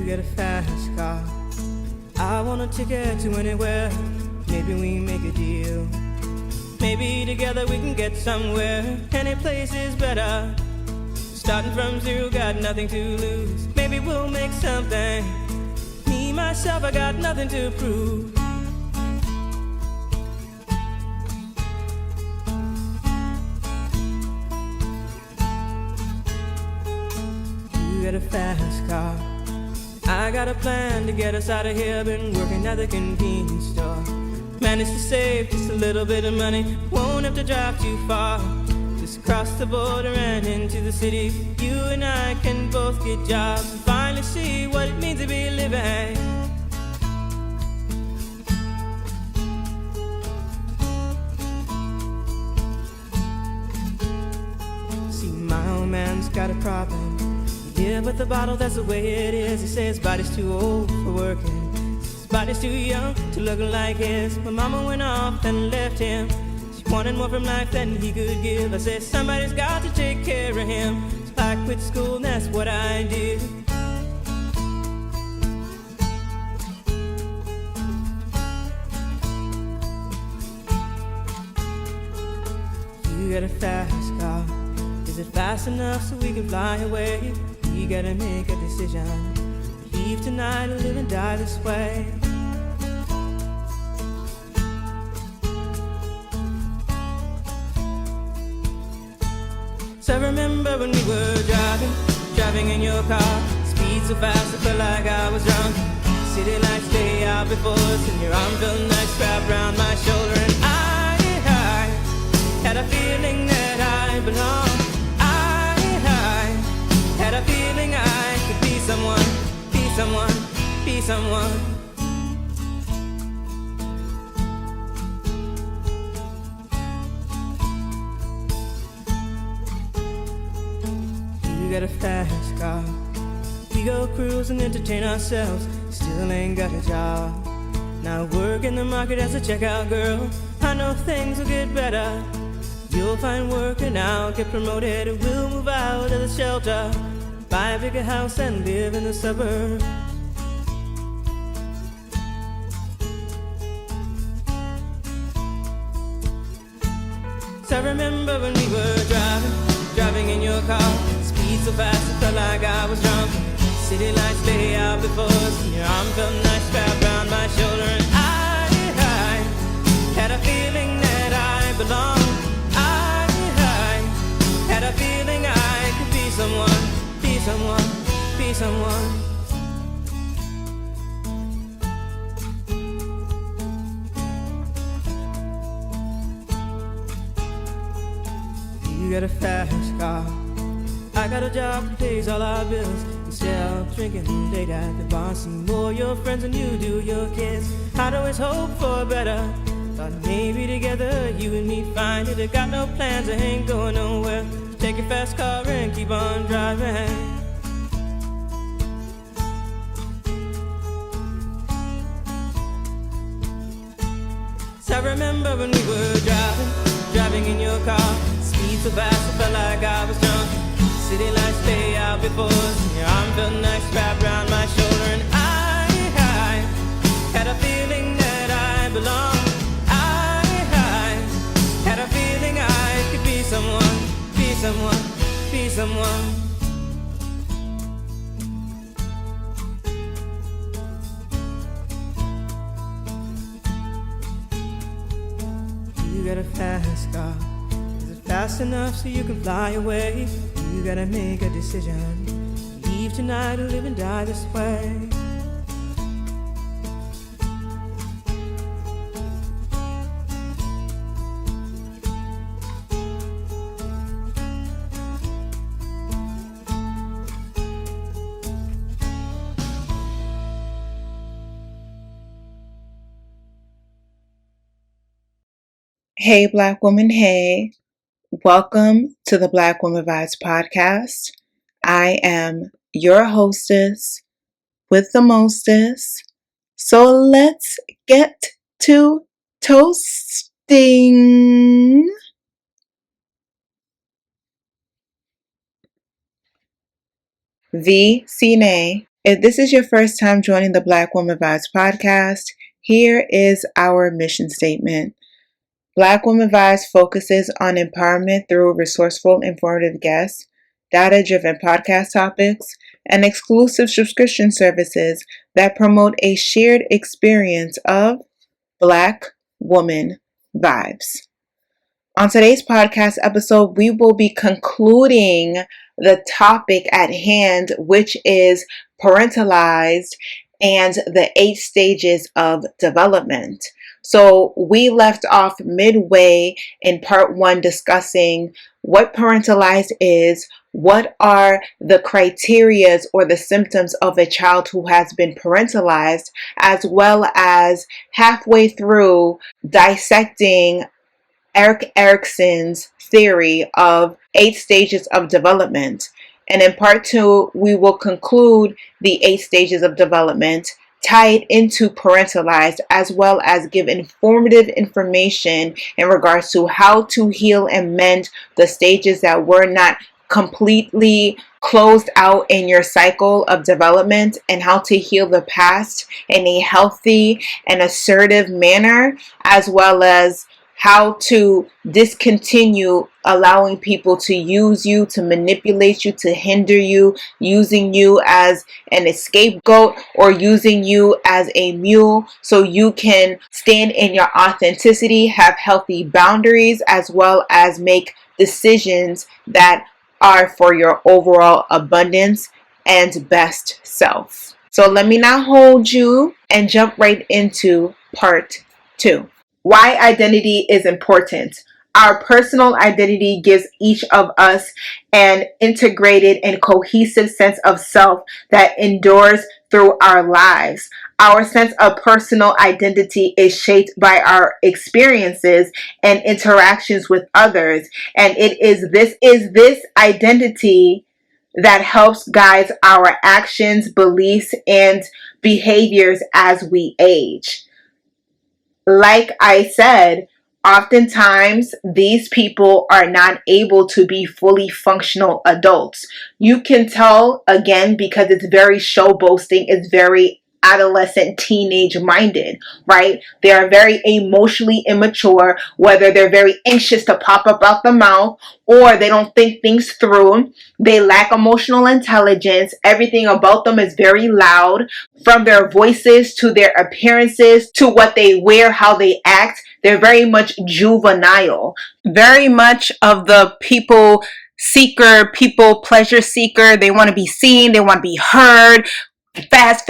get a fast car. I want a ticket to anywhere. Maybe we make a deal. Maybe together we can get somewhere. Any place is better. Starting from zero, got nothing to lose. Maybe we'll make something. Me, myself, I got nothing to prove. You got a fast car. I got a plan to get us out of here. Been working at the convenience store. Managed to save just a little bit of money. Won't have to drive too far. Just cross the border and into the city. You and I can both get jobs and finally see what it means to be living. See, my old man's got a problem. Yeah, but the bottle, that's the way it is. He says his body's too old for working. His body's too young to look like his. My mama went off and left him. She wanted more from life than he could give. I said somebody's got to take care of him. So I quit school and that's what I did. You got a fast car. Is it fast enough so we can fly away? We gotta make a decision. Leave tonight or live and die this way. So I remember when we were driving in your car. Speed so fast I felt like I was drunk. City lights lay out before us, and your arm felt nice wrapped around my shoulder. And I had a feeling that I belonged. I had a feeling I could be someone, be someone, be someone. You got a fast car. We go cruise and entertain ourselves. Still ain't got a job. Now work in the market as a checkout girl. I know things will get better. You'll find work and I'll get promoted. We'll move out of the shelter, buy a bigger house and live in the suburbs. So I remember when we were driving in your car. Speed so fast I felt like I was drunk. City lights lay out before us, and your arm felt nice wrapped around my shoulder. And I had a feeling that I belonged. I had a feeling I could be someone, be someone, be someone. You got a fast car. I got a job that pays all our bills. Instead of drinking late at the bar, see more your friends than you do your kids. I'd always hope for better. Thought maybe together you and me find it. I got no plans, I ain't going nowhere. Take your fast car and keep on driving. So I remember when we were driving in your car. Speed so fast I felt like I was drunk. City lights lay out before us, and your arm felt nice wrapped around my shoulder. And I had a feeling that I belonged. I had a feeling I could be someone, be someone, be someone. You got a fast car. Is it fast enough so you can fly away? You gotta make a decision. Leave tonight or live and die this way. Hey, Black woman, hey. Welcome to the BlackWomanVibes podcast. I am your hostess with the mostest. So let's get to toasting. V. C. If this is your first time joining the Black Woman Vibes podcast, here is our mission statement. Black Woman Vibes focuses on empowerment through resourceful, informative guests, data-driven podcast topics, and exclusive subscription services that promote a shared experience of Black Woman Vibes. On today's podcast episode, we will be concluding the topic at hand, which is parentalized and the 8 stages of development. So we left off midway in part 1 discussing what parentalized is, what are the criterias or the symptoms of a child who has been parentalized, as well as halfway through dissecting Erik Erikson's theory of 8 stages of development. And in part 2, we will conclude the 8 stages of development, tie it into parentalized, as well as give informative information in regards to how to heal and mend the stages that were not completely closed out in your cycle of development, and how to heal the past in a healthy and assertive manner, as well as how to discontinue allowing people to use you, to manipulate you, to hinder you, using you as an scapegoat or using you as a mule, so you can stand in your authenticity, have healthy boundaries, as well as make decisions that are for your overall abundance and best self. So let me not hold you and jump right into part 2. Why identity is important. Our personal identity gives each of us an integrated and cohesive sense of self that endures through our lives. Our sense of personal identity is shaped by our experiences and interactions with others, and it is this identity that helps guide our actions, beliefs, and behaviors as we age. Like I said, oftentimes these people are not able to be fully functional adults. You can tell, again, because it's very show boasting, it's very adolescent, teenage minded, right? They are very emotionally immature, whether they're very anxious to pop up out the mouth or they don't think things through. They lack emotional intelligence. Everything about them is very loud, from their voices to their appearances to what they wear, how they act. They're very much juvenile, very much of the people seeker, people pleasure seeker. They want to be seen, they want to be heard. Fast,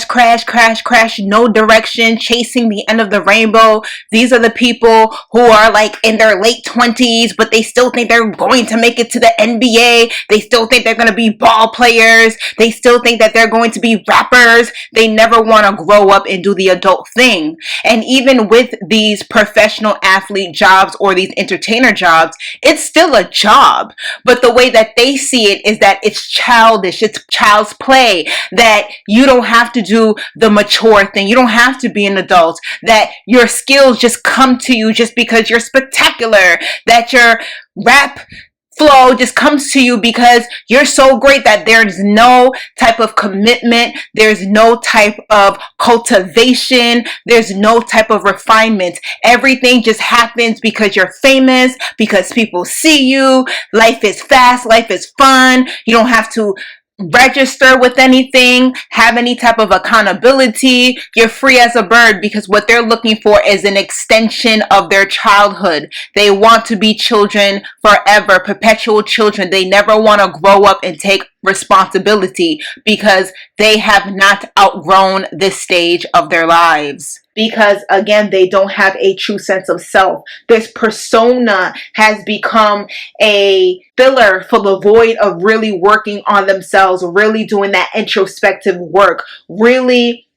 crash, no direction, chasing the end of the rainbow. These are the people who are like in their late 20s, but they still think they're going to make it to the NBA. They still think they're going to be ball players. They still think that they're going to be rappers. They never want to grow up and do the adult thing. And even with these professional athlete jobs or these entertainer jobs, it's still a job. But the way that they see it is that it's childish, it's child's play, that you don't have to do the mature thing. You don't have to be an adult. That your skills just come to you just because you're spectacular. That your rap flow just comes to you because you're so great, that there's no type of commitment. There's no type of cultivation. There's no type of refinement. Everything just happens because you're famous, because people see you. Life is fast. Life is fun. You don't have to register with anything, have any type of accountability. You're free as a bird, because what they're looking for is an extension of their childhood. They want to be children forever, perpetual children. They never want to grow up and take responsibility because they have not outgrown this stage of their lives. Because again, they don't have a true sense of self. This persona has become a filler for the void of really working on themselves, really doing that introspective work, really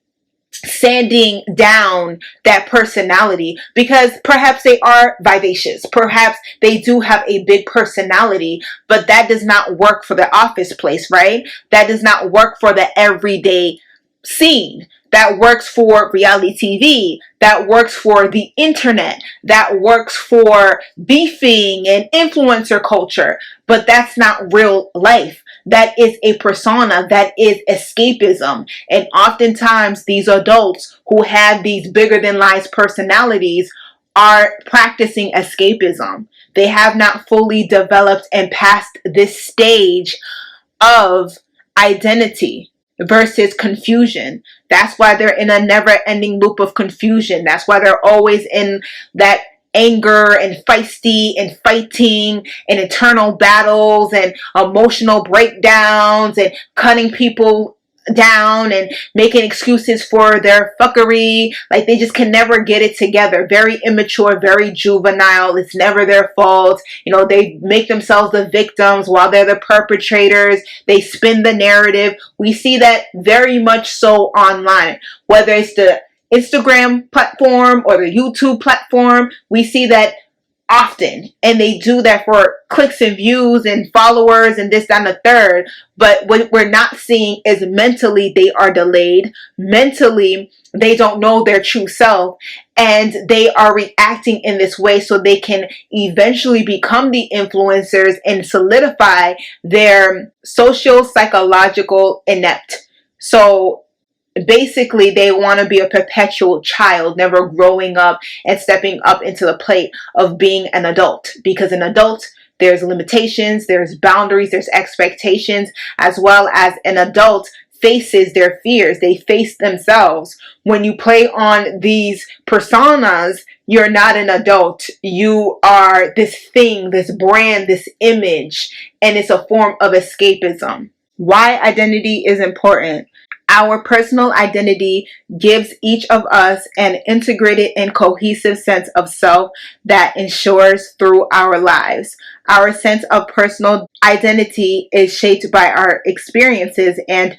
sanding down that personality, because perhaps they are vivacious, perhaps they do have a big personality, but that does not work for the office place, right? That does not work for the everyday scene. That works for reality TV, that works for the internet, that works for beefing and influencer culture, but that's not real life. that is a persona, that is escapism. And oftentimes these adults who have these bigger than life personalities are practicing escapism. They have not fully developed and passed this stage of identity versus confusion. That's why they're in a never-ending loop of confusion. That's why they're always in that anger and feisty and fighting and internal battles and emotional breakdowns and cutting people down and making excuses for their fuckery. Like, they just can never get it together. Very immature, very juvenile. It's never their fault. You know, they make themselves the victims while they're the perpetrators. They spin the narrative. We see that very much so online, whether it's the Instagram platform or the YouTube platform. We see that often, and they do that for clicks and views and followers and this, that, and the third. But what we're not seeing is mentally they are delayed. Mentally, they don't know their true self, and they are reacting in this way so they can eventually become the influencers and solidify their social psychological inept. So basically, they want to be a perpetual child, never growing up and stepping up into the plate of being an adult. Because an adult, there's limitations, there's boundaries, there's expectations, as well as an adult faces their fears. They face themselves. When you play on these personas, you're not an adult. You are this thing, this brand, this image, and it's a form of escapism. Why identity is important. Our personal identity gives each of us an integrated and cohesive sense of self that ensures through our lives. Our sense of personal identity is shaped by our experiences and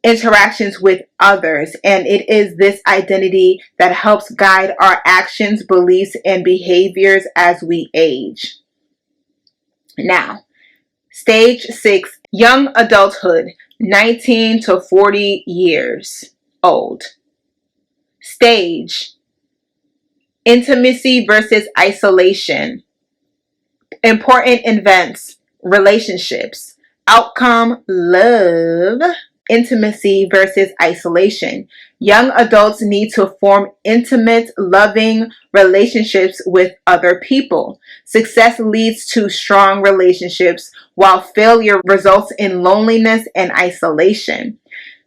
interactions with others, and it is this identity that helps guide our actions, beliefs, and behaviors as we age. Now, stage 6, young adulthood. 19 to 40 years old. Stage, intimacy versus isolation. Important events, relationships. Outcome, love. Intimacy versus isolation. Young adults need to form intimate, loving relationships with other people. Success leads to strong relationships, while failure results in loneliness and isolation.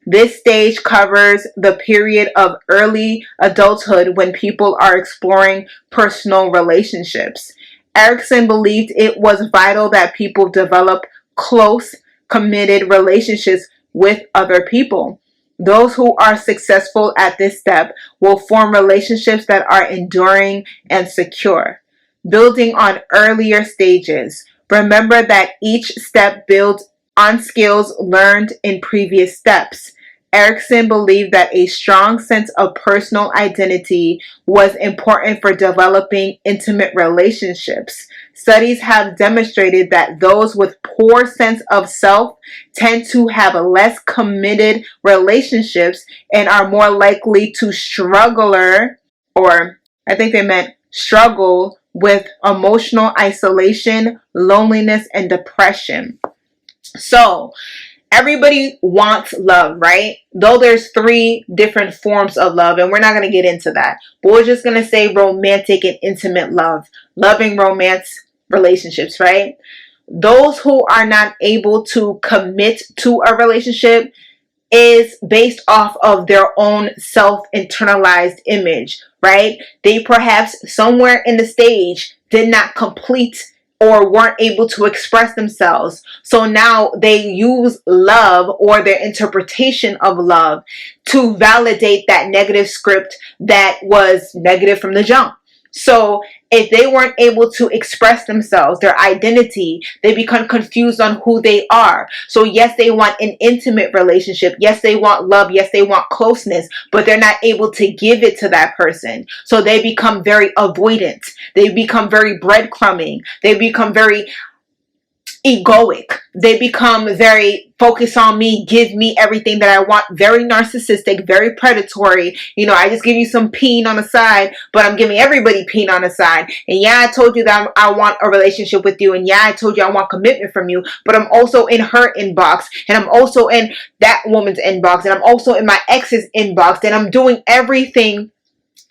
This stage covers the period of early adulthood when people are exploring personal relationships. Erikson believed it was vital that people develop close, committed relationships with other people. Those who are successful at this step will form relationships that are enduring and secure. Building on earlier stages. Remember that each step builds on skills learned in previous steps. Erikson believed that a strong sense of personal identity was important for developing intimate relationships. Studies have demonstrated that those with poor sense of self tend to have less committed relationships and are more likely to struggle with emotional isolation, loneliness, and depression. So, everybody wants love, right? Though there's 3 different forms of love, and we're not going to get into that. But we're just going to say romantic and intimate love. Loving romance relationships, right? Those who are not able to commit to a relationship is based off of their own self-internalized image, right? They perhaps somewhere in the stage did not complete or weren't able to express themselves. So now they use love or their interpretation of love to validate that negative script that was negative from the jump. So if they weren't able to express themselves, their identity, they become confused on who they are. So yes, they want an intimate relationship. Yes, they want love. Yes, they want closeness, but they're not able to give it to that person. So they become very avoidant. They become very breadcrumbing. They become very egoic. They become very focused on me, give me everything that I want, very narcissistic, very predatory. I just give you some peen on the side, but I'm giving everybody peen on the side. And yeah, I told you that I want a relationship with you. And yeah, I told you I want commitment from you, but I'm also in her inbox, and I'm also in that woman's inbox, and I'm also in my ex's inbox, and I'm doing everything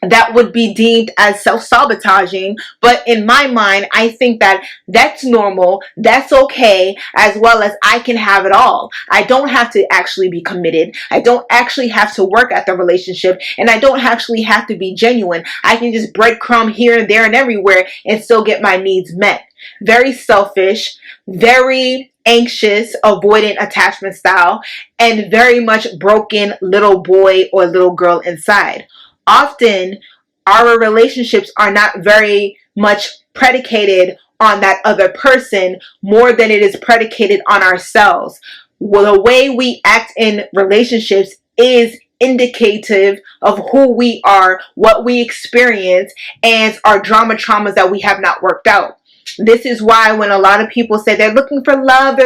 that would be deemed as self-sabotaging. But in my mind, I think that that's normal, that's okay, as well as I can have it all. I don't have to actually be committed. I don't actually have to work at the relationship, and I don't actually have to be genuine. I can just breadcrumb here and there and everywhere and still get my needs met. Very selfish, very anxious, avoidant attachment style, and very much broken little boy or little girl inside. Often, our relationships are not very much predicated on that other person more than it is predicated on ourselves. Well, the way we act in relationships is indicative of who we are, what we experience, and our traumas that we have not worked out. This is why when a lot of people say they're looking for love,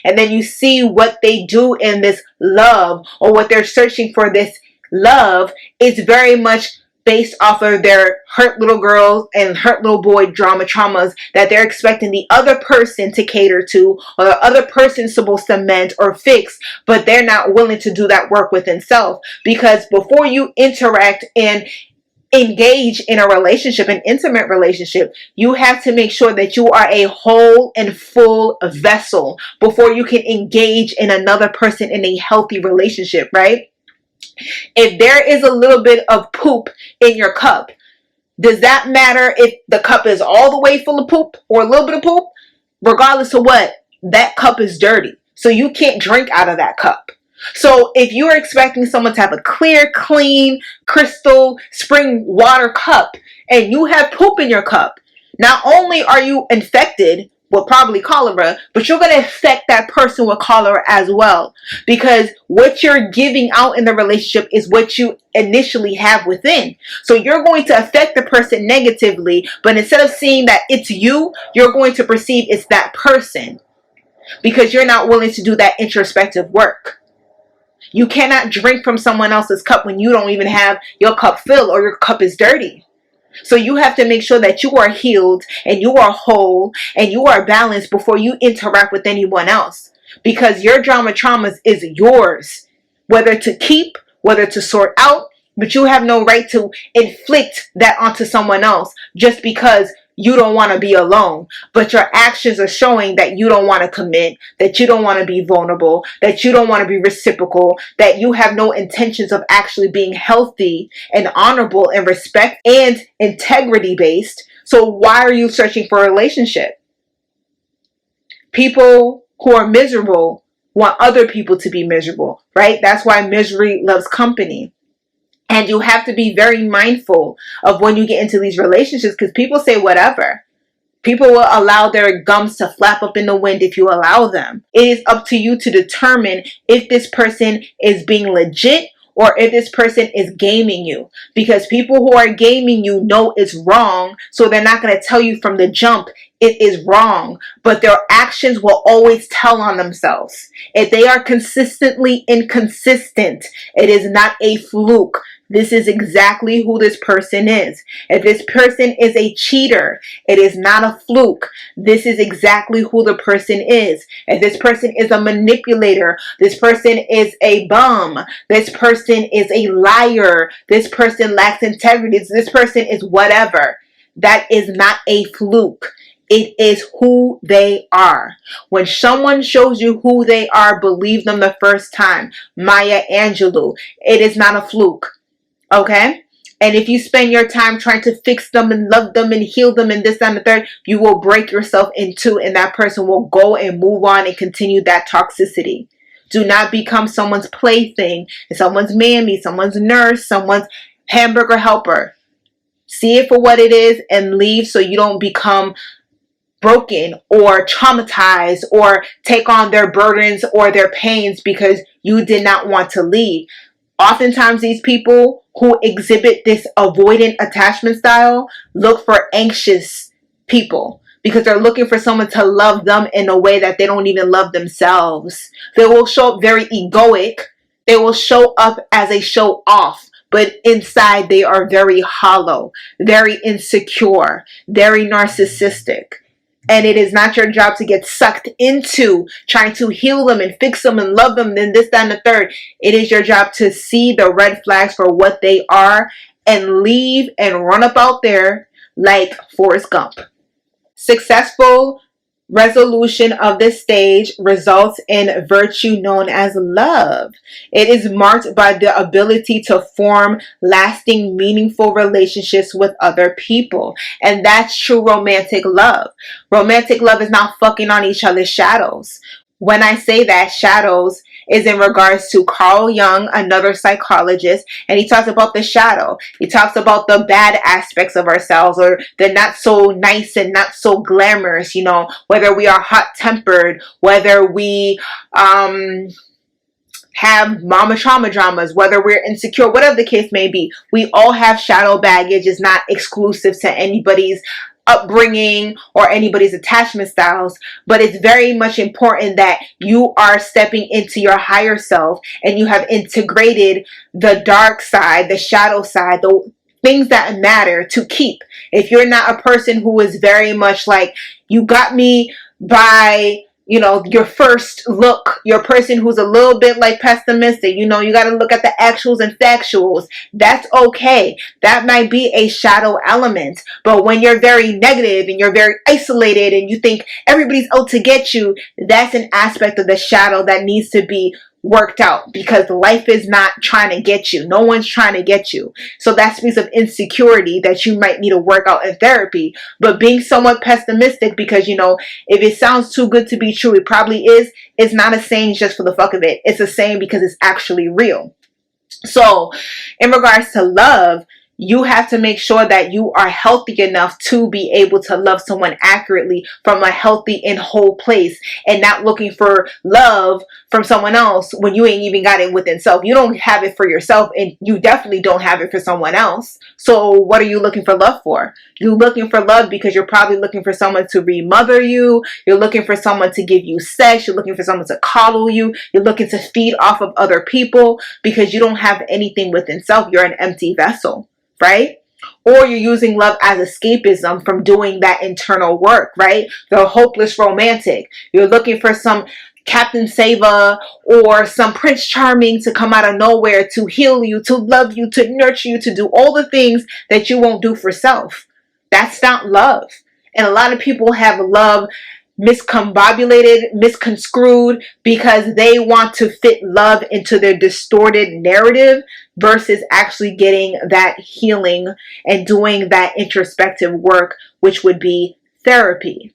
and then you see what they do in this love, or what they're searching for this love, is very much based off of their hurt little girls and hurt little boy traumas that they're expecting the other person to cater to, or the other person's supposed to mend or fix, but they're not willing to do that work within self. Because before you interact and engage in a relationship, an intimate relationship, you have to make sure that you are a whole and full vessel before you can engage in another person in a healthy relationship, right? If there is a little bit of poop in your cup, does that matter if the cup is all the way full of poop or a little bit of poop? Regardless of what, that cup is dirty. So you can't drink out of that cup. So if you're expecting someone to have a clear, clean, crystal, spring water cup, and you have poop in your cup, not only are you infected with probably cholera, but you're going to affect that person with cholera as well. Because what you're giving out in the relationship is what you initially have within. So you're going to affect the person negatively, but instead of seeing that it's you, you're going to perceive it's that person. Because you're not willing to do that introspective work. You cannot drink from someone else's cup when you don't even have your cup filled, or your cup is dirty. So you have to make sure that you are healed and you are whole and you are balanced before you interact with anyone else. Because your traumas is yours, whether to keep, whether to sort out, but you have no right to inflict that onto someone else just because you don't want to be alone. But your actions are showing that you don't want to commit, that you don't want to be vulnerable, that you don't want to be reciprocal, that you have no intentions of actually being healthy and honorable and respect and integrity based. So why are you searching for a relationship? People who are miserable want other people to be miserable, right? That's why misery loves company. And you have to be very mindful of when you get into these relationships, because people say whatever. People will allow their gums to flap up in the wind if you allow them. It is up to you to determine if this person is being legit or if this person is gaming you. Because people who are gaming you know it's wrong, so they're not going to tell you from the jump it is wrong. But their actions will always tell on themselves. If they are consistently inconsistent, it is not a fluke. This is exactly who this person is. If this person is a cheater, it is not a fluke. This is exactly who the person is. If this person is a manipulator, this person is a bum, this person is a liar, this person lacks integrity, this person is whatever. That is not a fluke. It is who they are. When someone shows you who they are, believe them the first time. Maya Angelou. It is not a fluke. Okay? And if you spend your time trying to fix them and love them and heal them and this, that, and the third, you will break yourself in two, and that person will go and move on and continue that toxicity. Do not become someone's plaything, someone's mammy, someone's nurse, someone's hamburger helper. See it for what it is and leave, so you don't become broken or traumatized or take on their burdens or their pains because you did not want to leave. Oftentimes, these people who exhibit this avoidant attachment style look for anxious people, because they're looking for someone to love them in a way that they don't even love themselves. They will show up very egoic. They will show up as a show off, but inside they are very hollow, very insecure, very narcissistic. And it is not your job to get sucked into trying to heal them and fix them and love them and this, that, and the third. It is your job to see the red flags for what they are and leave and run up out there like Forrest Gump. Successful resolution of this stage results in virtue known as love. It is marked by the ability to form lasting, meaningful relationships with other people. And that's true romantic love. Romantic love is not fucking on each other's shadows. When I say that, shadows is in regards to Carl Jung, another psychologist, and he talks about the shadow. He talks about the bad aspects of ourselves, or the not so nice and not so glamorous, you know, whether we are hot-tempered, whether we have mama trauma dramas, whether we're insecure, whatever the case may be. We all have shadow baggage. It's not exclusive to anybody's upbringing or anybody's attachment styles, but it's very much important that you are stepping into your higher self and you have integrated the dark side, the shadow side, the things that matter to keep. If you're not a person who is very much like, you got me by, you know, your first look, you're a person who's a little bit like pessimistic, you know, you got to look at the actuals and factuals. That's okay. That might be a shadow element. But when you're very negative and you're very isolated and you think everybody's out to get you, that's an aspect of the shadow that needs to be worked out, because life is not trying to get you. No one's trying to get you. So that speaks of insecurity that you might need to work out in therapy. But being somewhat pessimistic, because, you know, if it sounds too good to be true, it probably is. It's not a saying just for the fuck of it. It's a saying because it's actually real. So in regards to love, you have to make sure that you are healthy enough to be able to love someone accurately from a healthy and whole place, and not looking for love from someone else when you ain't even got it within self. You don't have it for yourself, and you definitely don't have it for someone else. So what are you looking for love for? You're looking for love because you're probably looking for someone to remother you. You're looking for someone to give you sex. You're looking for someone to coddle you. You're looking to feed off of other people because you don't have anything within self. You're an empty vessel. Right? Or you're using love as escapism from doing that internal work, right? The hopeless romantic. You're looking for some Captain Sava or some Prince Charming to come out of nowhere to heal you, to love you, to nurture you, to do all the things that you won't do for self. That's not love. And a lot of people have love miscombobulated, misconstrued, because they want to fit love into their distorted narrative versus actually getting that healing and doing that introspective work, which would be therapy.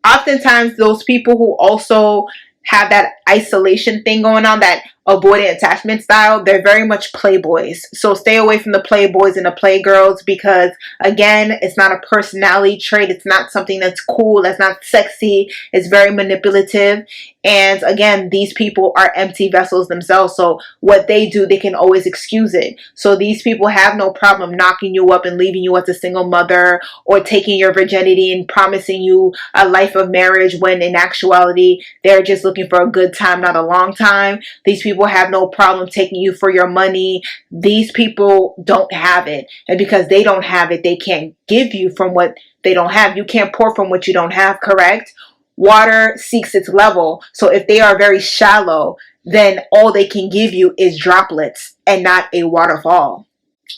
Oftentimes, those people who also have that isolation thing going on, that avoidant attachment style, they're very much playboys. So stay away from the playboys and the playgirls, because again, it's not a personality trait. It's not something that's cool. That's not sexy. It's very manipulative. And again, these people are empty vessels themselves. So what they do, they can always excuse it. So these people have no problem knocking you up and leaving you as a single mother, or taking your virginity and promising you a life of marriage, when in actuality, they're just looking for a good time, not a long time. These people have no problem taking you for your money. These people don't have it. And because they don't have it, they can't give you from what they don't have. You can't pour from what you don't have, correct? Water seeks its level. So if they are very shallow, then all they can give you is droplets and not a waterfall.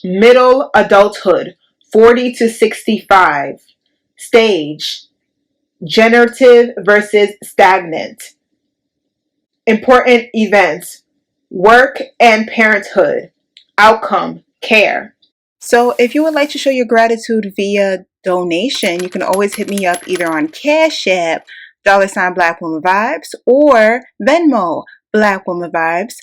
Middle adulthood, 40 to 65. Stage, generative versus stagnant. Important events, work and parenthood. Outcome, care. So if you would like to show your gratitude via donation, you can always hit me up either on Cash App, $ BlackWomanVibes, or Venmo, BlackWomanVibes,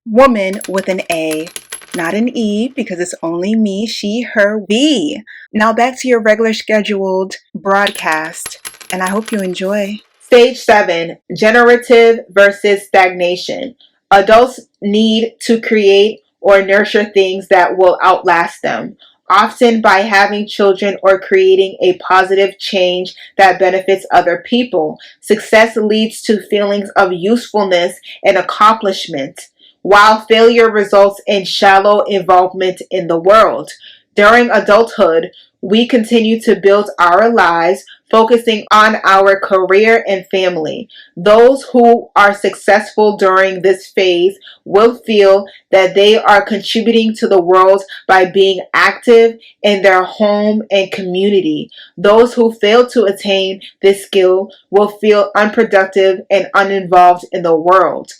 woman with an A, not an E, because it's only me, she, her, we. Now back to your regular scheduled broadcast, and I hope you enjoy. Stage 7, generative versus stagnation. Adults need to create or nurture things that will outlast them. often by having children or creating a positive change that benefits other people. Success leads to feelings of usefulness and accomplishment, while failure results in shallow involvement in the world. During adulthood, we continue to build our lives, focusing on our career and family. Those who are successful during this phase will feel that they are contributing to the world by being active in their home and community. Those who fail to attain this skill will feel unproductive and uninvolved in the world.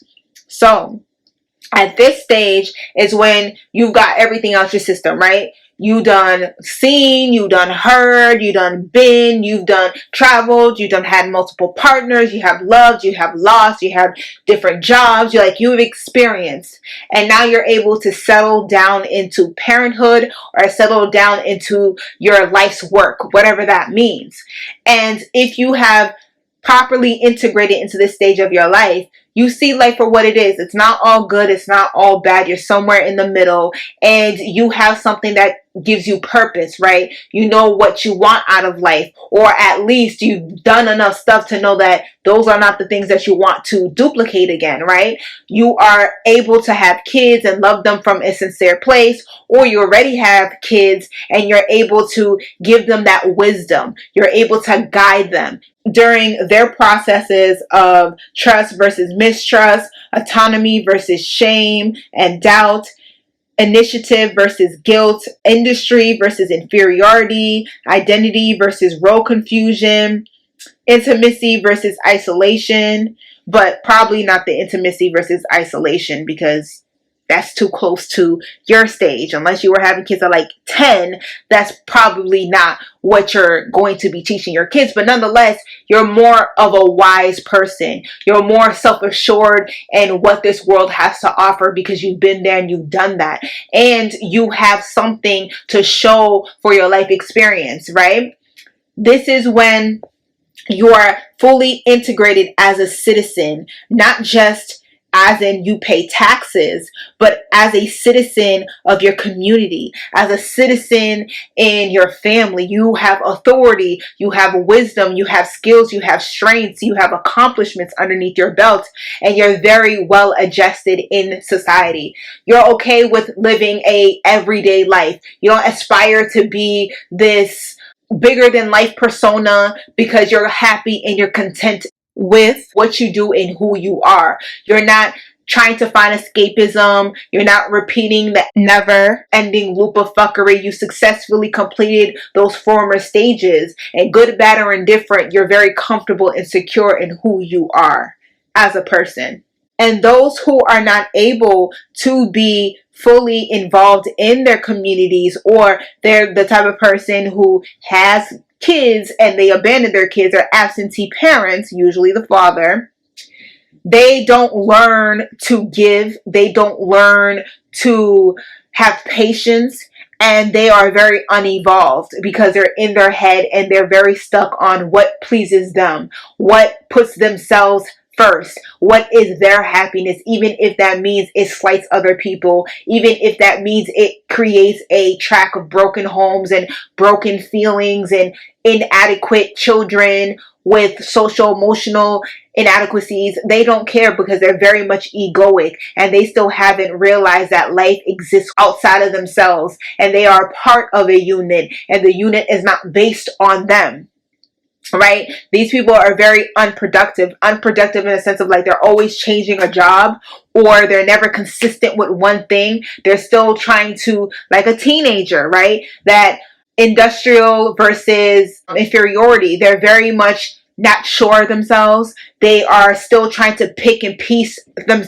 So, at this stage is when you've got everything out your system, right? You done seen, you done heard, you done been, you've done traveled, you done had multiple partners, you have loved, you have lost, you have different jobs, you've experienced. And now you're able to settle down into parenthood or settle down into your life's work, whatever that means. And if you have properly integrated into this stage of your life, you see life for what it is. It's not all good. It's not all bad. You're somewhere in the middle, and you have something that gives you purpose, right? You know what you want out of life, or at least you've done enough stuff to know that those are not the things that you want to duplicate again, right? You are able to have kids and love them from a sincere place, or you already have kids and you're able to give them that wisdom. You're able to guide them during their processes of trust versus mistrust, autonomy versus shame and doubt, initiative versus guilt, industry versus inferiority, identity versus role confusion, intimacy versus isolation, but probably not the intimacy versus isolation, because that's too close to your stage. Unless you were having kids at like 10, that's probably not what you're going to be teaching your kids. But nonetheless, you're more of a wise person. You're more self-assured in what this world has to offer because you've been there and you've done that. And you have something to show for your life experience, right? This is when you are fully integrated as a citizen, not just as in you pay taxes, but as a citizen of your community, as a citizen in your family. You have authority, you have wisdom, you have skills, you have strengths, you have accomplishments underneath your belt, and you're very well adjusted in society. You're okay with living a everyday life. You don't aspire to be this bigger than life persona because you're happy and you're content with what you do and who you are. You're not trying to find escapism. You're not repeating the never ending loop of fuckery. You successfully completed those former stages, and good, bad, or indifferent, you're very comfortable and secure in who you are as a person. And those who are not able to be fully involved in their communities, or they're the type of person who has kids and they abandon their kids, or absentee parents, usually the father, they don't learn to give, they don't learn to have patience, and they are very unevolved because they're in their head and they're very stuck on what pleases them, what puts themselves first, what is their happiness, even if that means it slights other people, even if that means it creates a track of broken homes and broken feelings and inadequate children with social emotional inadequacies. They don't care because they're very much egoic, and they still haven't realized that life exists outside of themselves and they are part of a unit, and the unit is not based on them. Right? These people are very unproductive in the sense of like they're always changing a job, or they're never consistent with one thing. They're still trying to, like a teenager, right? That industrial versus inferiority. They're very much not sure of themselves. They are still trying to pick and piece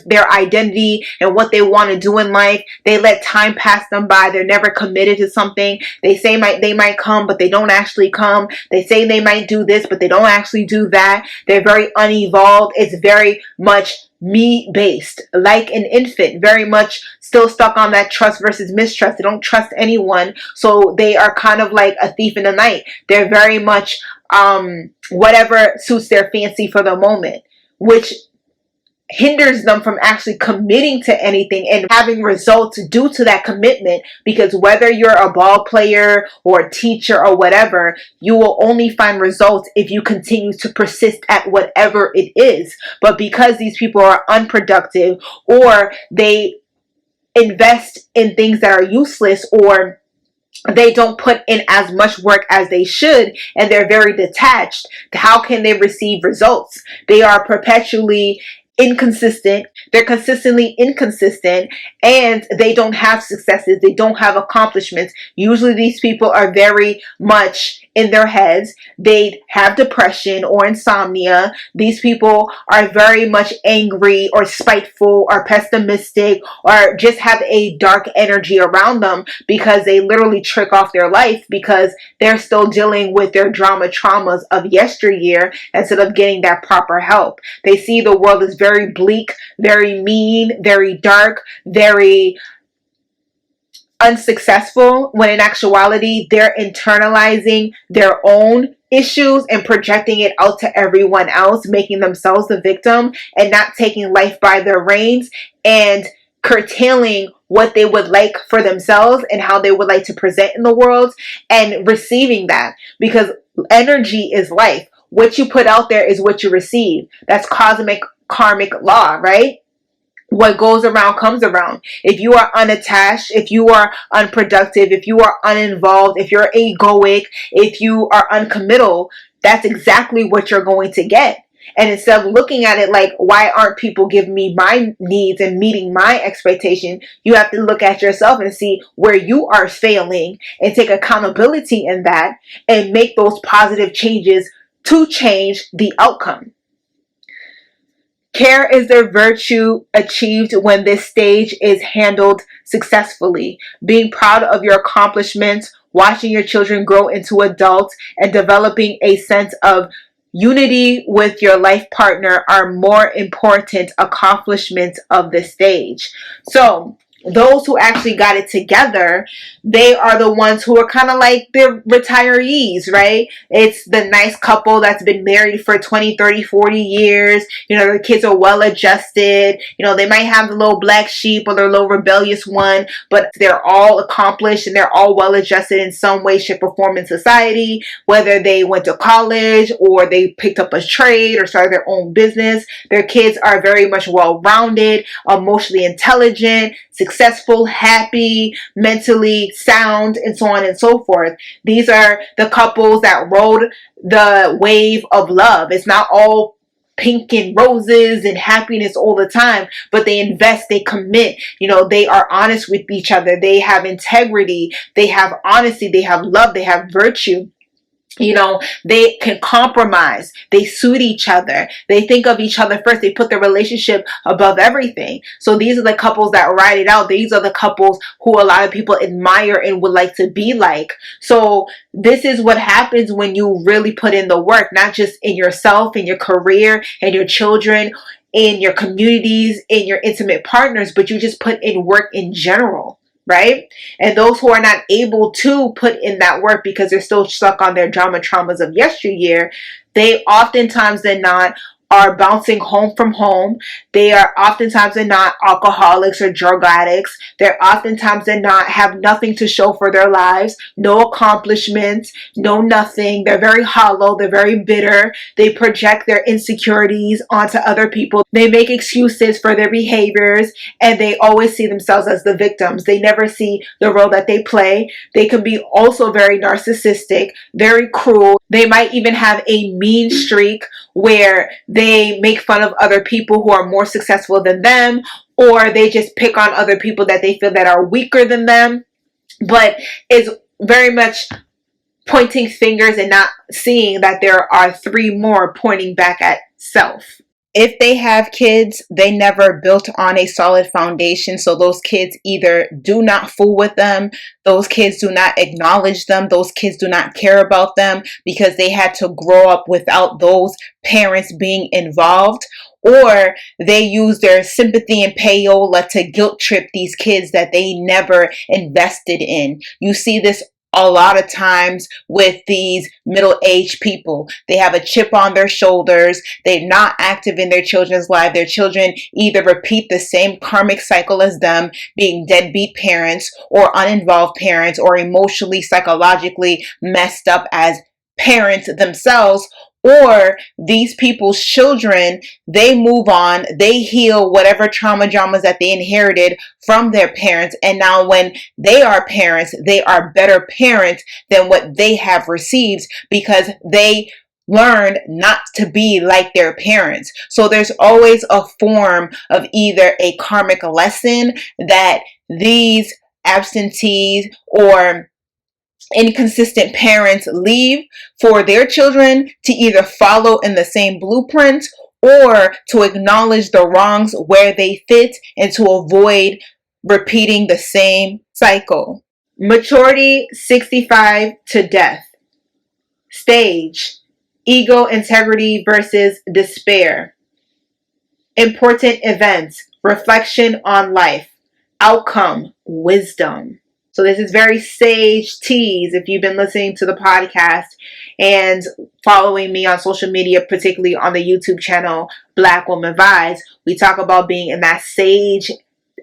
their identity and what they want to do in life. They let time pass them by. They're never committed to something. They say they might come, but they don't actually come. They say they might do this, but they don't actually do that. They're very unevolved. It's very much me-based, like an infant, very much still stuck on that trust versus mistrust. They don't trust anyone, so they are kind of like a thief in the night. They're very much whatever suits their fancy for the moment, which hinders them from actually committing to anything and having results due to that commitment. Because whether you're a ball player or a teacher or whatever, you will only find results if you continue to persist at whatever it is. But because these people are unproductive, or they invest in things that are useless, or they don't put in as much work as they should, and they're very detached, how can they receive results? They are perpetually inconsistent. They're consistently inconsistent, and they don't have successes. They don't have accomplishments. Usually these people are very much in their heads. They have depression or insomnia. These people are very much angry or spiteful or pessimistic, or just have a dark energy around them, because they literally trick off their life because they're still dealing with their traumas of yesteryear instead of getting that proper help. They see the world as very bleak, very mean, very dark, very unsuccessful, when in actuality they're internalizing their own issues and projecting it out to everyone else, making themselves the victim and not taking life by their reins and curtailing what they would like for themselves and how they would like to present in the world, and receiving that, because energy is life. What you put out there is what you receive. That's cosmic karmic law, right? What goes around comes around. If you are unattached, if you are unproductive, if you are uninvolved, if you're egoic, if you are uncommittal, that's exactly what you're going to get. And instead of looking at it like, why aren't people giving me my needs and meeting my expectation, you have to look at yourself and see where you are failing and take accountability in that and make those positive changes to change the outcome. Care is the virtue achieved when this stage is handled successfully. Being proud of your accomplishments, watching your children grow into adults, and developing a sense of unity with your life partner are more important accomplishments of this stage. So those who actually got it together, they are the ones who are kind of like the retirees, right? It's the nice couple that's been married for 20, 30, 40 years. You know, their kids are well adjusted. You know, they might have the little black sheep or their little rebellious one, but they're all accomplished and they're all well adjusted in some way, shape, or form in society, whether they went to college or they picked up a trade or started their own business. Their kids are very much well-rounded, emotionally intelligent, successful, happy, mentally sound, and so on and so forth. These are the couples that rode the wave of love. It's not all pink and roses and happiness all the time, but they invest, they commit, you know, they are honest with each other, they have integrity, they have honesty, they have love, they have virtue. You know, they can compromise. They suit each other. They think of each other first. They put their relationship above everything. So these are the couples that ride it out. These are the couples who a lot of people admire and would like to be like. So this is what happens when you really put in the work, not just in yourself, in your career, and your children, in your communities, in your intimate partners, but you just put in work in general. Right? And those who are not able to put in that work because they're still stuck on their traumas of yesteryear, they oftentimes than not are bouncing home from home. They are oftentimes than not alcoholics or drug addicts. They're oftentimes than not have nothing to show for their lives, no accomplishments, no nothing. They're very hollow. They're very bitter. They project their insecurities onto other people. They make excuses for their behaviors, and they always see themselves as the victims. They never see the role that they play. They can be also very narcissistic, very cruel. They might even have a mean streak where they make fun of other people who are more successful than them, or they just pick on other people that they feel that are weaker than them, but it's very much pointing fingers and not seeing that there are three more pointing back at self. If they have kids, they never built on a solid foundation. So those kids either do not fool with them, those kids do not acknowledge them, those kids do not care about them because they had to grow up without those parents being involved, or they use their sympathy and payola to guilt trip these kids that they never invested in. You see this a lot of times with these middle-aged people. They have a chip on their shoulders. They're not active in their children's life. Their children either repeat the same karmic cycle as them, being deadbeat parents or uninvolved parents, or emotionally, psychologically messed up as parents themselves. Or these people's children, they move on, they heal whatever traumas that they inherited from their parents. And now when they are parents, they are better parents than what they have received because they learned not to be like their parents. So there's always a form of either a karmic lesson that these absentees or inconsistent parents leave for their children to either follow in the same blueprint or to acknowledge the wrongs where they fit and to avoid repeating the same cycle. Maturity 65 to death. Stage: ego integrity versus despair. Important events: reflection on life. Outcome: wisdom. So this is very sage tease. If you've been listening to the podcast and following me on social media, particularly on the YouTube channel BlackWomanVibes, we talk about being in that sage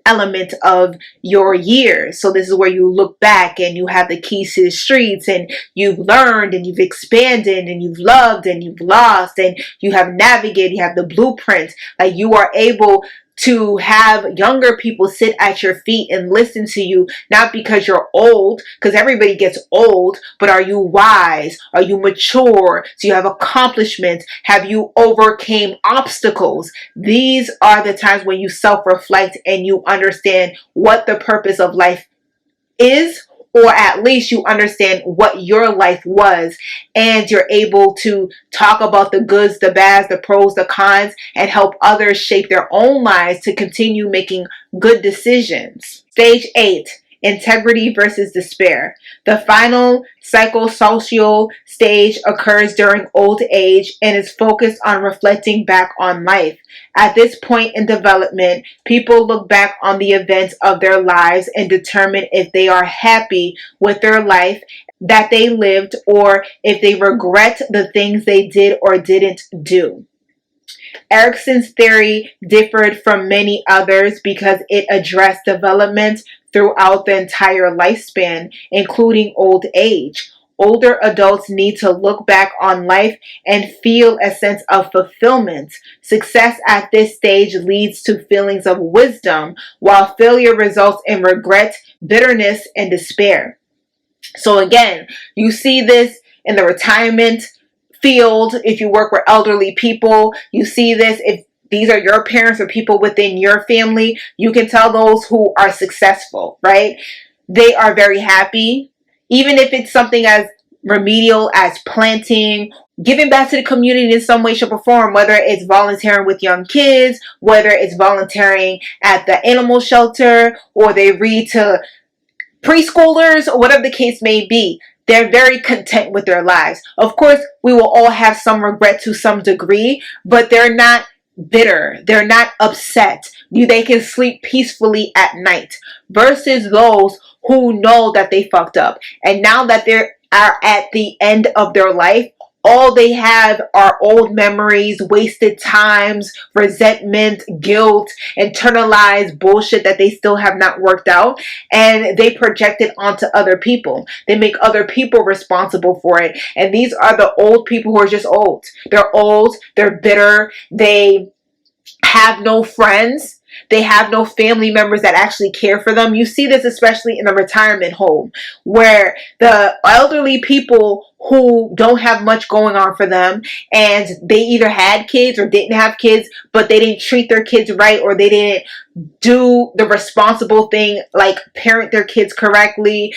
element of your years. So this is where you look back and you have the keys to the streets and you've learned and you've expanded and you've loved and you've lost and you have navigated, you have the blueprint. Like you are able to have younger people sit at your feet and listen to you, not because you're old, because everybody gets old, but are you wise? Are you mature? Do you have accomplishments? Have you overcame obstacles? These are the times when you self-reflect and you understand what the purpose of life is, or at least you understand what your life was, and you're able to talk about the goods, the bads, the pros, the cons, and help others shape their own lives to continue making good decisions. Stage 8. Integrity versus despair. The final psychosocial stage occurs during old age and is focused on reflecting back on life. At this point in development, people look back on the events of their lives and determine if they are happy with their life that they lived or if they regret the things they did or didn't do. Erikson's theory differed from many others because it addressed development throughout the entire lifespan, including old age. Older adults need to look back on life and feel a sense of fulfillment. Success at this stage leads to feelings of wisdom, while failure results in regret, bitterness, and despair. So again, you see this in the retirement field. If you work with elderly people, you see this. If these are your parents or people within your family, you can tell those who are successful, right? They are very happy, even if it's something as remedial as planting, giving back to the community in some way, shape, or form, whether it's volunteering with young kids, whether it's volunteering at the animal shelter, or they read to preschoolers, or whatever the case may be. They're very content with their lives. Of course, we will all have some regret to some degree, but they're not bitter. They're not upset. They can sleep peacefully at night versus those who know that they fucked up. And now that they are at the end of their life, all they have are old memories, wasted times, resentment, guilt, internalized bullshit that they still have not worked out, and they project it onto other people. They make other people responsible for it. And these are the old people who are just old. They're old, they're bitter, they have no friends. They have no family members that actually care for them. You see this especially in a retirement home where the elderly people who don't have much going on for them, and they either had kids or didn't have kids, but they didn't treat their kids right, or they didn't do the responsible thing like parent their kids correctly,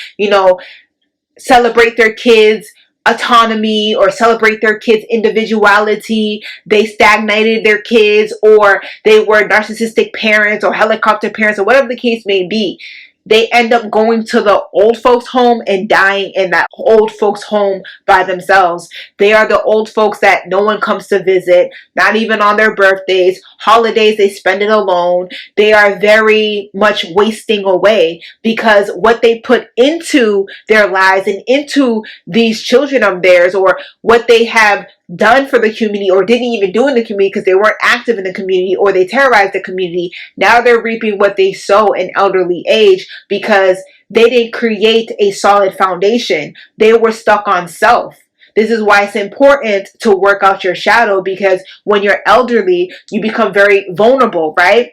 celebrate their kids' autonomy or celebrate their kids' individuality. They stagnated their kids, or they were narcissistic parents or helicopter parents, or whatever the case may be. they end up going to the old folks home and dying in that old folks home by themselves. They are the old folks that no one comes to visit, not even on their birthdays, holidays, they spend it alone. They are very much wasting away because what they put into their lives and into these children of theirs, or what they have done for the community or didn't even do in the community because they weren't active in the community, or they terrorized the community. Now they're reaping what they sow in elderly age because they didn't create a solid foundation. They were stuck on self. This is why it's important to work out your shadow, because when you're elderly, you become very vulnerable, right?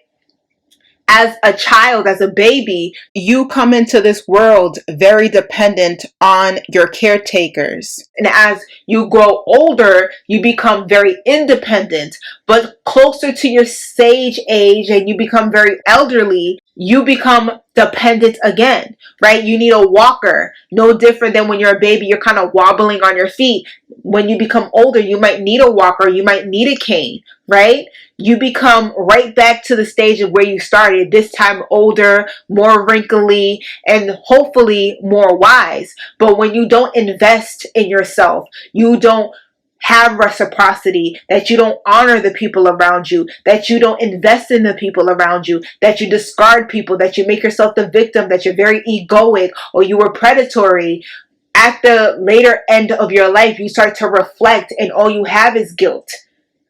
As a child, as a baby, you come into this world very dependent on your caretakers. And as you grow older, you become very independent. But closer to your sage age and you become very elderly, you become dependent again, right? You need a walker. No different than when you're a baby, you're kind of wobbling on your feet. When you become older, you might need a walker, you might need a cane, right? You become right back to the stage of where you started, this time older, more wrinkly, and hopefully more wise. But when you don't invest in yourself, you don't have reciprocity, that you don't honor the people around you, that you don't invest in the people around you, that you discard people, that you make yourself the victim, that you're very egoic or you were predatory, at the later end of your life, you start to reflect and all you have is guilt.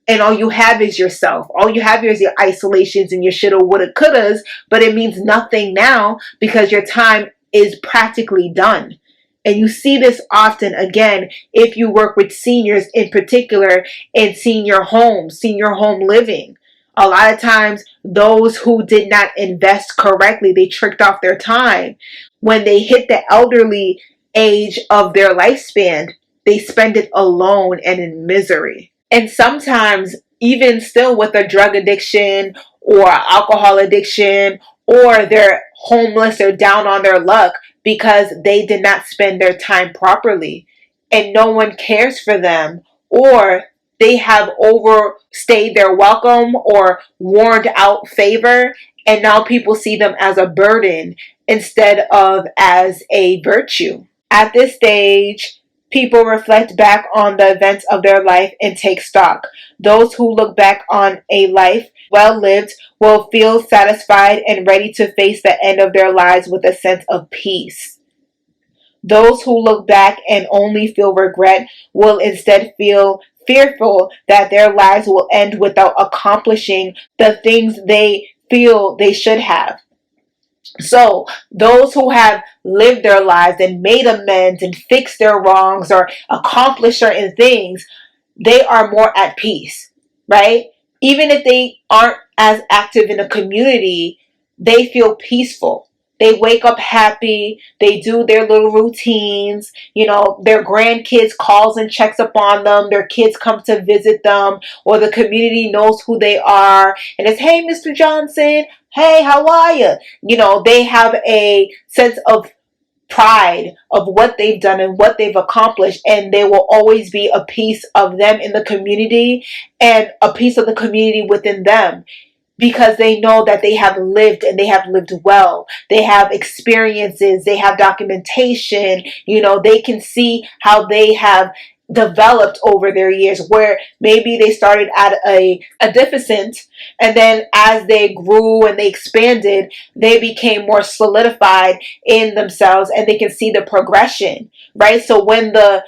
And all you have is yourself. All you have is your isolations and your shoulda, woulda, couldas, but it means nothing now because your time is practically done. And you see this often, again, if you work with seniors in particular in senior homes, senior home living. A lot of times, those who did not invest correctly, they tricked off their time. When they hit the elderly age of their lifespan, they spend it alone and in misery. And sometimes, even still with a drug addiction or alcohol addiction, or they're homeless or down on their luck because they did not spend their time properly and no one cares for them, or they have overstayed their welcome or warned out favor, and now people see them as a burden instead of as a virtue. At this stage, people reflect back on the events of their life and take stock. Those who look back on a life well lived will feel satisfied and ready to face the end of their lives with a sense of peace. Those who look back and only feel regret will instead feel fearful that their lives will end without accomplishing the things they feel they should have. So those who have lived their lives and made amends and fixed their wrongs or accomplished certain things, they are more at peace, right? Even if they aren't as active in the community, they feel peaceful. They wake up happy. They do their little routines. Their grandkids calls and checks up on them. Their kids come to visit them, or the community knows who they are. And it's, hey, Mr. Johnson. Hey, how are you? They have a sense of pride of what they've done and what they've accomplished, and there will always be a piece of them in the community and a piece of the community within them, because they know that they have lived and they have lived well. They have experiences, they have documentation, they can see how they have developed over their years, where maybe they started at a deficit, and then as they grew and they expanded, they became more solidified in themselves and they can see the progression, right? So when the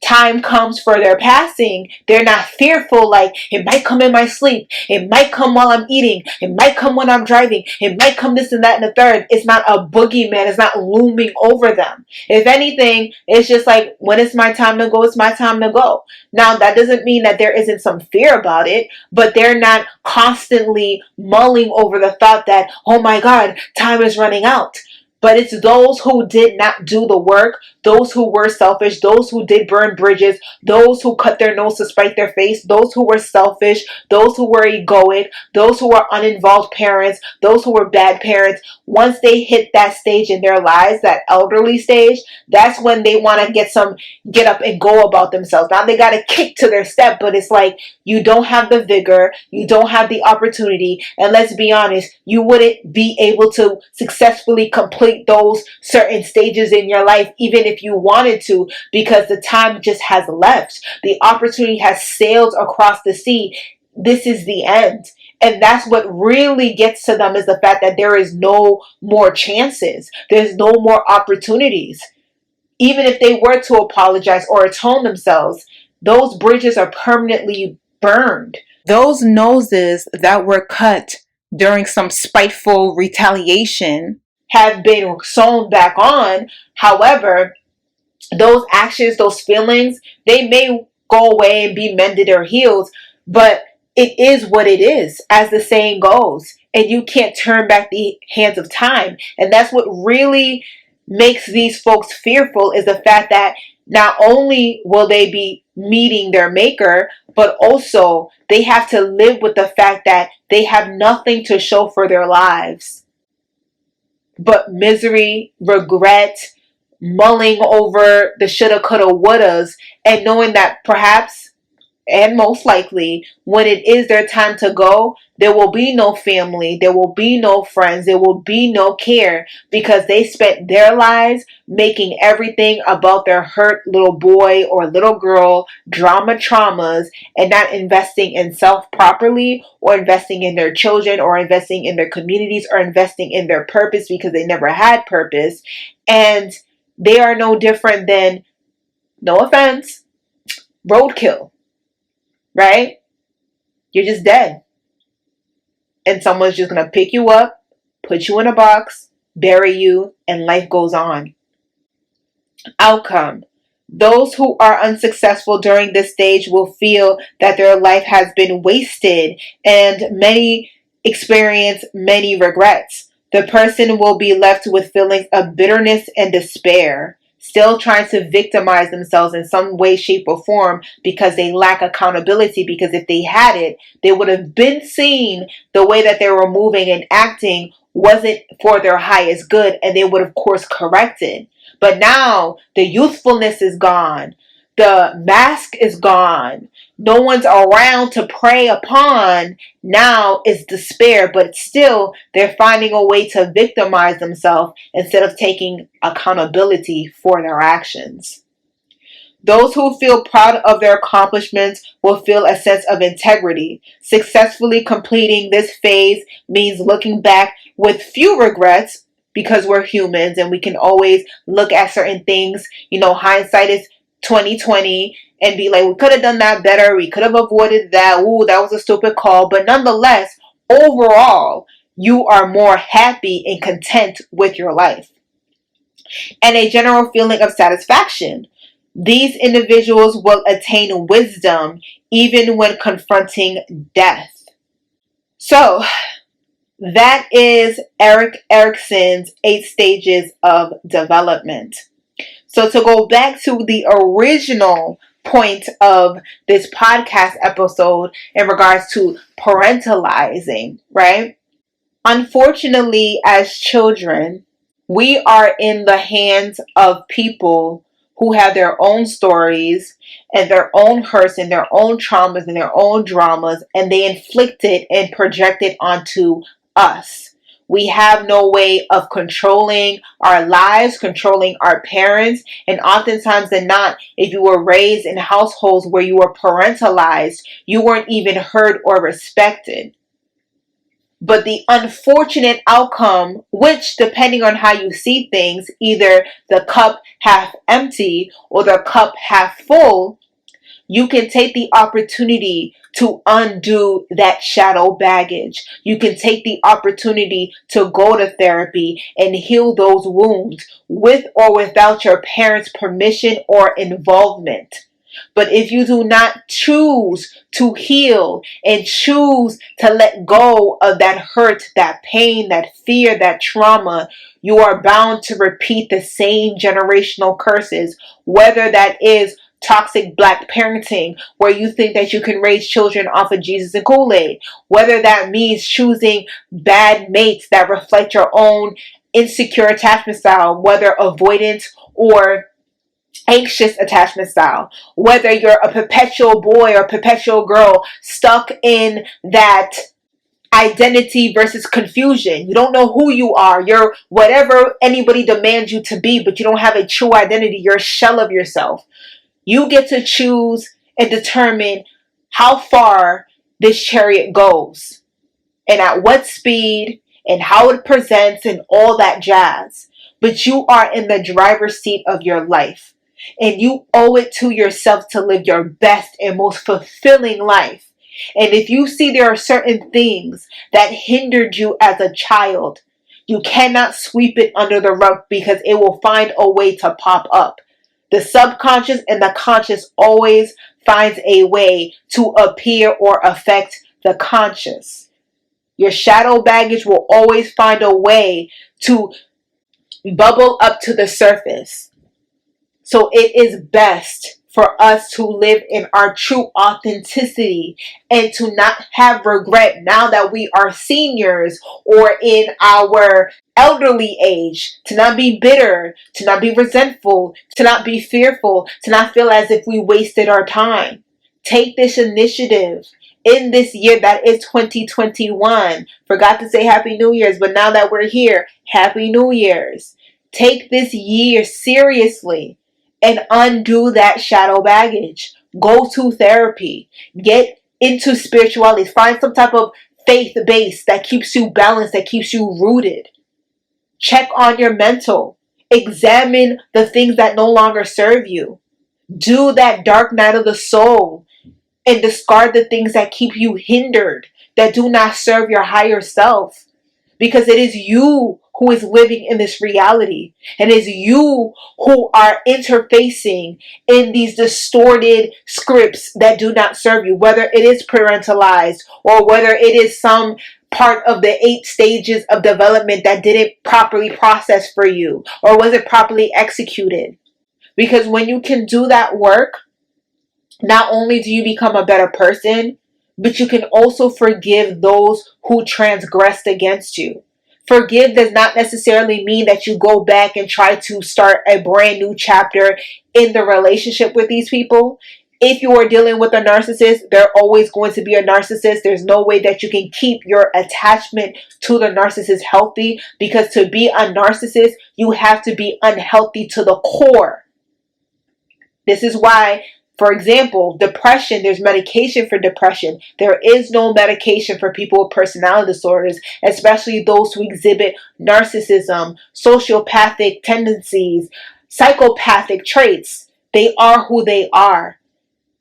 time comes for their passing, they're not fearful like, it might come in my sleep, it might come while I'm eating, it might come when I'm driving, it might come this and that and the third. It's not a boogeyman, it's not looming over them. If anything, it's just like, when it's my time to go, it's my time to go. Now, that doesn't mean that there isn't some fear about it, but they're not constantly mulling over the thought that, oh my God, time is running out. But it's those who did not do the work, those who were selfish, those who did burn bridges, those who cut their nose to spite their face, those who were selfish, those who were egoic, those who were uninvolved parents, those who were bad parents. Once they hit that stage in their lives, that elderly stage, that's when they want to get up and go about themselves. Now they got to kick to their step, but it's like you don't have the vigor, you don't have the opportunity, and let's be honest, you wouldn't be able to successfully complete those certain stages in your life even if you wanted to, because the time just has left. The opportunity has sailed across the sea. This is the end. And that's what really gets to them, is the fact that there is no more chances. There's no more opportunities. Even if they were to apologize or atone themselves, those bridges are permanently burned. Those noses that were cut during some spiteful retaliation have been sewn back on. However, those actions, those feelings, they may go away and be mended or healed, but it is what it is, as the saying goes, and you can't turn back the hands of time. And that's what really makes these folks fearful, is the fact that not only will they be meeting their maker, but also they have to live with the fact that they have nothing to show for their lives but misery, regret, mulling over the shoulda, coulda, wouldas, and knowing that perhaps, and most likely, when it is their time to go, there will be no family, there will be no friends, there will be no care, because they spent their lives making everything about their hurt little boy or little girl traumas, and not investing in self properly, or investing in their children, or investing in their communities, or investing in their purpose, because they never had purpose. And they are no different than, no offense, roadkill. Right? You're just dead. And someone's just going to pick you up, put you in a box, bury you, and life goes on. Outcome. Those who are unsuccessful during this stage will feel that their life has been wasted, and many experience many regrets. The person will be left with feelings of bitterness and despair, still trying to victimize themselves in some way, shape, or form, because they lack accountability. Because if they had it, they would have been seen the way that they were moving and acting wasn't for their highest good, and they would, of course, corrected. But now the youthfulness is gone. The mask is gone. No one's around to prey upon. Now it's despair, but still they're finding a way to victimize themselves instead of taking accountability for their actions. Those who feel proud of their accomplishments will feel a sense of integrity. Successfully completing this phase means looking back with few regrets, because we're humans and we can always look at certain things. Hindsight is 2020, and be like, we could have done that better, we could have avoided that, ooh, that was a stupid call. But nonetheless, overall, you are more happy and content with your life. And a general feeling of satisfaction. These individuals will attain wisdom even when confronting death. So that is Erik Erikson's 8 stages of development. So to go back to the original point of this podcast episode in regards to parentalizing, right? Unfortunately, as children, we are in the hands of people who have their own stories and their own hurts and their own traumas and their own dramas, and they inflict it and project it onto us. We have no way of controlling our lives, controlling our parents, and oftentimes than not, if you were raised in households where you were parentalized, you weren't even heard or respected. But the unfortunate outcome, which depending on how you see things, either the cup half empty or the cup half full, you can take the opportunity to undo that shadow baggage. You can take the opportunity to go to therapy and heal those wounds with or without your parents' permission or involvement. But if you do not choose to heal and choose to let go of that hurt, that pain, that fear, that trauma, you are bound to repeat the same generational curses, whether that is toxic Black parenting, where you think that you can raise children off of Jesus and Kool-Aid, whether that means choosing bad mates that reflect your own insecure attachment style, whether avoidant or anxious attachment style, whether you're a perpetual boy or perpetual girl stuck in that identity versus confusion. You don't know who you are. You're whatever anybody demands you to be, but you don't have a true identity. You're a shell of yourself. You get to choose and determine how far this chariot goes and at what speed and how it presents and all that jazz. But you are in the driver's seat of your life. And you owe it to yourself to live your best and most fulfilling life. And if you see there are certain things that hindered you as a child, you cannot sweep it under the rug because it will find a way to pop up. The subconscious and the conscious always finds a way to appear or affect the conscious. Your shadow baggage will always find a way to bubble up to the surface. So it is best for us to live in our true authenticity and to not have regret now that we are seniors or in our elderly age, to not be bitter, to not be resentful, to not be fearful, to not feel as if we wasted our time. Take this initiative in this year that is 2021. Forgot to say Happy New Year's, but now that we're here, Happy New Year's. Take this year seriously and undo that shadow baggage. Go to therapy. Get into spirituality. Find some type of faith base that keeps you balanced, that keeps you rooted. Check on your mental. Examine the things that no longer serve you. Do that dark night of the soul and discard the things that keep you hindered, that do not serve your higher self. Because it is you who is living in this reality. And it is you who are interfacing in these distorted scripts that do not serve you. Whether it is parentalized or whether it is some part of the 8 stages of development that didn't properly process for you or wasn't properly executed. Because when you can do that work, not only do you become a better person, but you can also forgive those who transgressed against you. Forgive does not necessarily mean that you go back and try to start a brand new chapter in the relationship with these people. If you are dealing with a narcissist, they're always going to be a narcissist. There's no way that you can keep your attachment to the narcissist healthy, because to be a narcissist, you have to be unhealthy to the core. This is why, for example, depression, there's medication for depression. There is no medication for people with personality disorders, especially those who exhibit narcissism, sociopathic tendencies, psychopathic traits. They are who they are.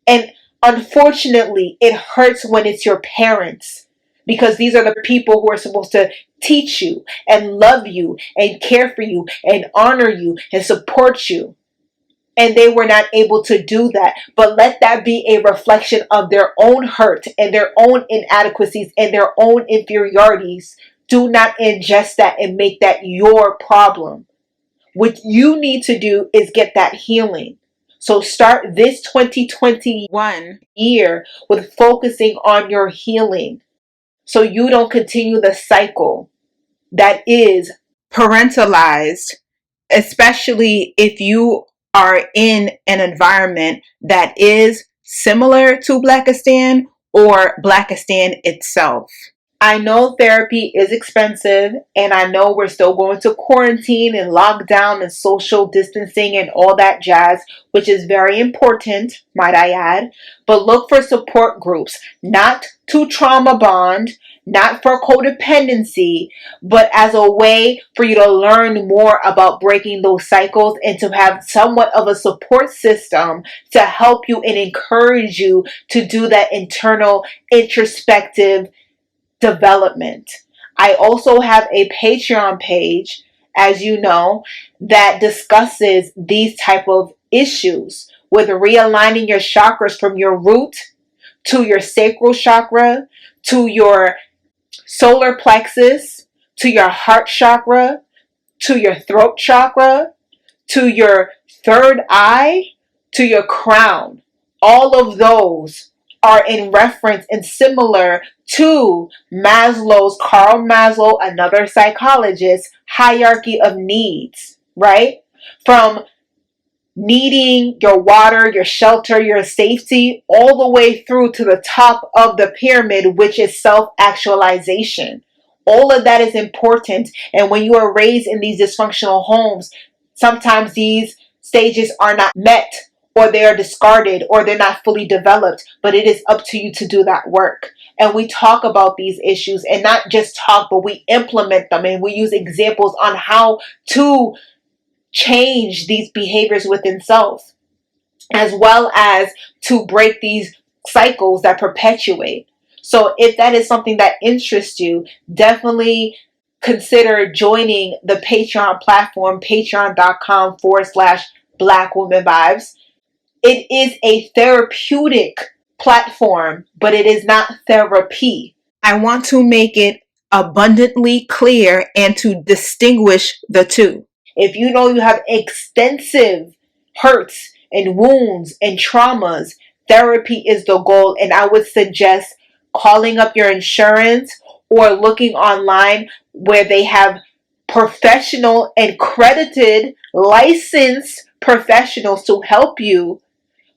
And unfortunately, it hurts when it's your parents, because these are the people who are supposed to teach you and love you and care for you and honor you and support you. And they were not able to do that. But let that be a reflection of their own hurt and their own inadequacies and their own inferiorities. Do not ingest that and make that your problem. What you need to do is get that healing. So start this 2021 year with focusing on your healing, so you don't continue the cycle that is parentalized, especially if you are in an environment that is similar to Blackistan or Blackistan itself. I know therapy is expensive, and I know we're still going to quarantine and lockdown and social distancing and all that jazz, which is very important, might I add. But look for support groups, not to trauma bond, not for codependency, but as a way for you to learn more about breaking those cycles and to have somewhat of a support system to help you and encourage you to do that internal introspective development. I also have a Patreon page, as you know, that discusses these type of issues with realigning your chakras from your root to your sacral chakra, to your solar plexus, to your heart chakra, to your throat chakra, to your third eye, to your crown. All of those are in reference and similar to Carl Maslow, another psychologist, hierarchy of needs, right? From needing your water, your shelter, your safety, all the way through to the top of the pyramid, which is self-actualization. All of that is important. And when you are raised in these dysfunctional homes, sometimes these stages are not met, or they are discarded, or they're not fully developed. But it is up to you to do that work. And we talk about these issues, and not just talk, but we implement them, and we use examples on how to change these behaviors within self, as well as to break these cycles that perpetuate. So if that is something that interests you, definitely consider joining the Patreon platform, patreon.com/BlackWomanVibes. It is a therapeutic platform, but it is not therapy. I want to make it abundantly clear and to distinguish the two. If you know you have extensive hurts and wounds and traumas, therapy is the goal. And I would suggest calling up your insurance or looking online where they have professional and credited, licensed professionals to help you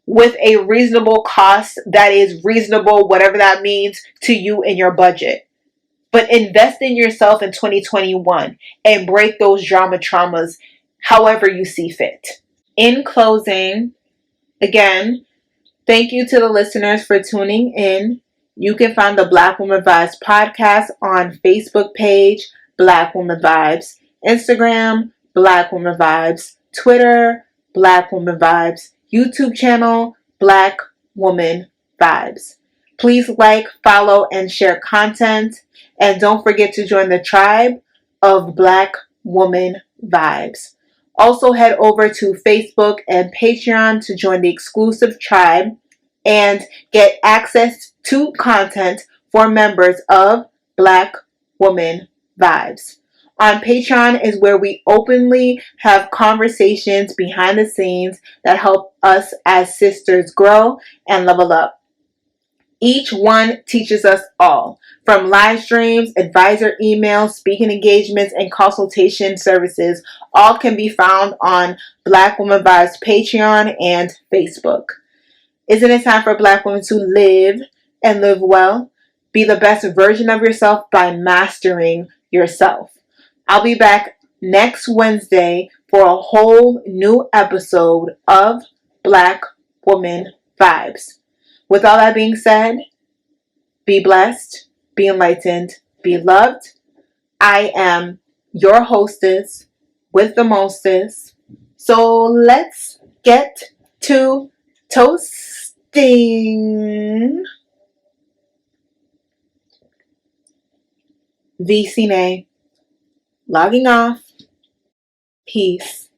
with a reasonable cost that is reasonable, whatever that means to you and your budget. But invest in yourself in 2021 and break those traumas however you see fit. In closing, again, thank you to the listeners for tuning in. You can find the Black Woman Vibes podcast on Facebook page, Black Woman Vibes, Instagram, Black Woman Vibes, Twitter, Black Woman Vibes, YouTube channel, Black Woman Vibes. Please like, follow, and share content. And don't forget to join the tribe of Black Woman Vibes. Also head over to Facebook and Patreon to join the exclusive tribe and get access to content for members of Black Woman Vibes. On Patreon is where we openly have conversations behind the scenes that help us as sisters grow and level up. Each one teaches us all, from live streams, advisor emails, speaking engagements, and consultation services. All can be found on Black Woman Vibes Patreon and Facebook. Isn't it time for Black women to live and live well? Be the best version of yourself by mastering yourself. I'll be back next Wednesday for a whole new episode of Black Woman Vibes. With all that being said, be blessed, be enlightened, be loved. I am your hostess with the mostest. So let's get to toasting. V.C. logging off. Peace.